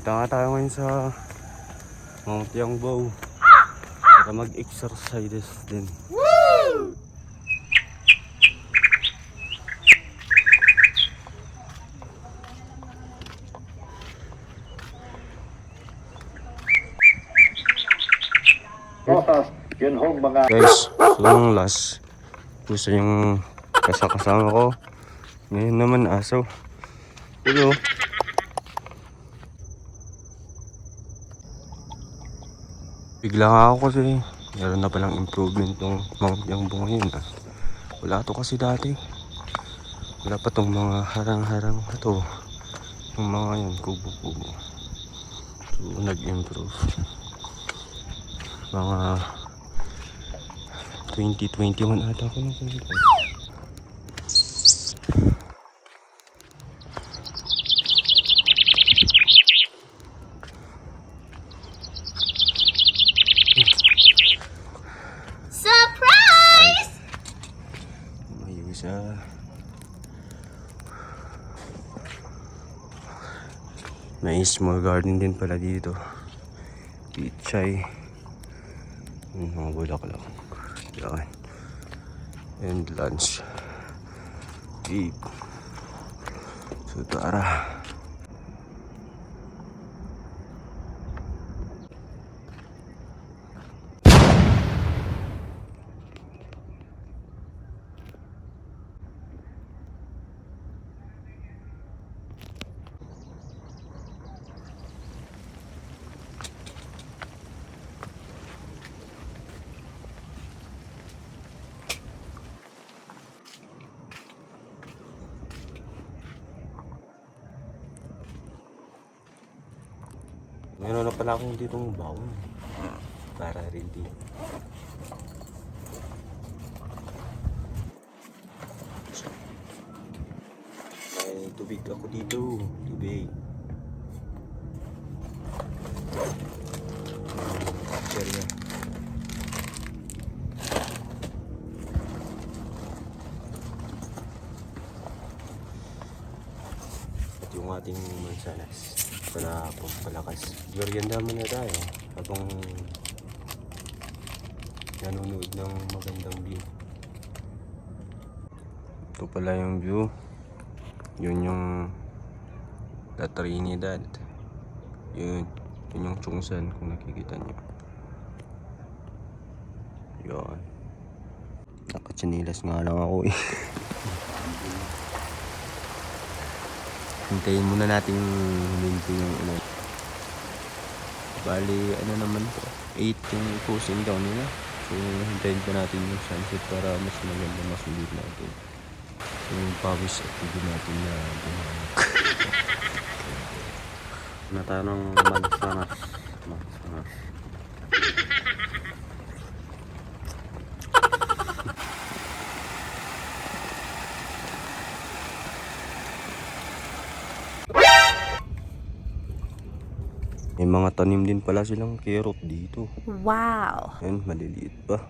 Punta nga tayo ngayon sa Mount Yangbo para mag-exercises din. Guys, so yung last gusto yung kasama ko. Ngayon naman aso. Pero bigla nga ako kasi meron na palang improvement ng Mount Yangbo ngayon. Wala to kasi dati. Wala pa tong mga harang-harang na to. Yung mga yan, kubo-kubo. So nag-improve. Mga 2021 ata ko nung punta. Surprise! May isa. May small garden din pala dito. Pichay. Mga bulaklak. Yan. And lunch. Eat. So tara. Meron na pala akong ditong baon para rin dito. May tubig ako dito. Tubig. Cherry. At yung ating mansanas para pampalakas. Merienda muna tayo habang nanonood ng magandang view. Ito pala yung view. Yun yung La Trinidad. Yun yung Chungsan kung nakikita nyo. Yun. Nakatsinilas nga lang ako eh. Hintayin muna natin huminto yung ano. Bali, ano naman po, 8 yung closing down nila. So, hintayin pa natin yung sunset para mas maganda masulit natin. Yung pawis at hindi natin na bumalik. Na tayo ng magsangas. May mga tanim din pala silang carrot dito. Wow! Ayan, maliliit pa.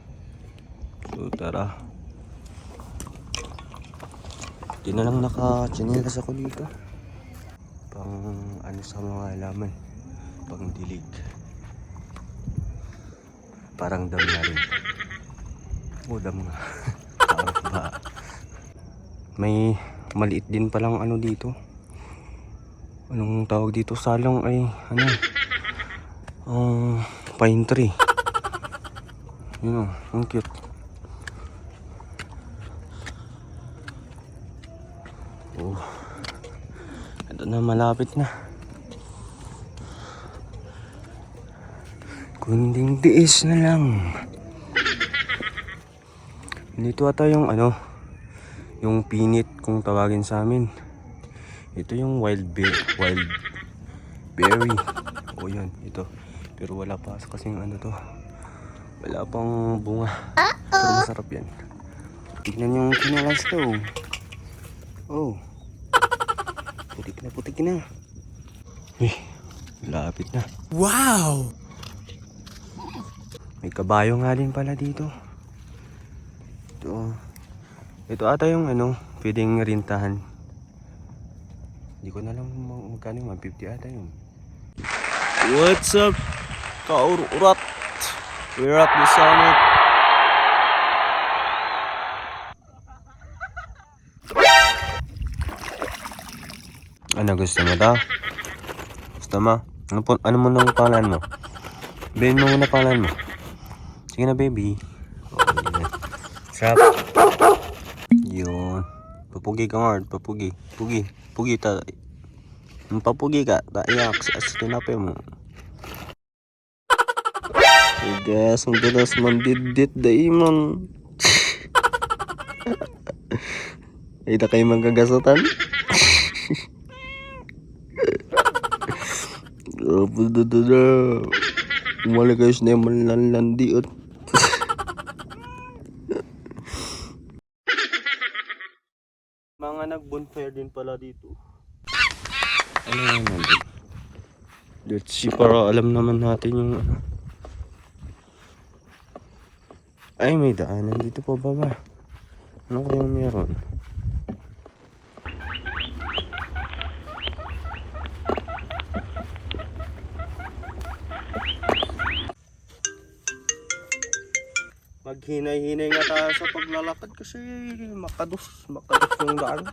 So tara. Di na lang naka-chinilas ako dito. Pang ano sa mga halaman. Pang dilig. Parang dam na rin. O dam nga. Parang ba. May maliit din palang ano dito. Anong tawag dito? Salong ay ano? Pine tree. Yun o, ang cute. Oh, ito na, malapit na. Kunding tiis na lang. Dito ata yung ano, yung pinit kung tawagin sa amin. Ito yung wild berry. O yan, ito. Pero wala pa kasing ano to. Wala pang bunga. Pero masarap yan. Tignan yung kinalas ko. Oh. Putik na. Lapit na. Wow! May kabayo nga din pala dito. Ito ata yung ano, pwedeng rintahan. Hindi ko na lang magkano yung 150 ata yun. What's up, kaurat? We're at the summit. Ano gusto mo daw? Gusto mo? Ano mo nang pangalan mo? Baby mo muna pangalan mo. Sige na, baby. Okay. Sarap. Yun. Papugi ka nga, papugi. Pugi ta. Papugi ka, taiyak sa tinapay mo. Hey guys, ang dalas mandidit daimon. Ay na kayo magkagasutan? Umali kayo sa naman lanlandiot. Mga nag-bonfire din pala dito. Ano naman? Let's see, para alam naman natin yung ano. Ay, may daanan dito pa baba. Ano kayang meron? Maghinay-hinay nga tayo sa paglalakad kasi makadus yung daan.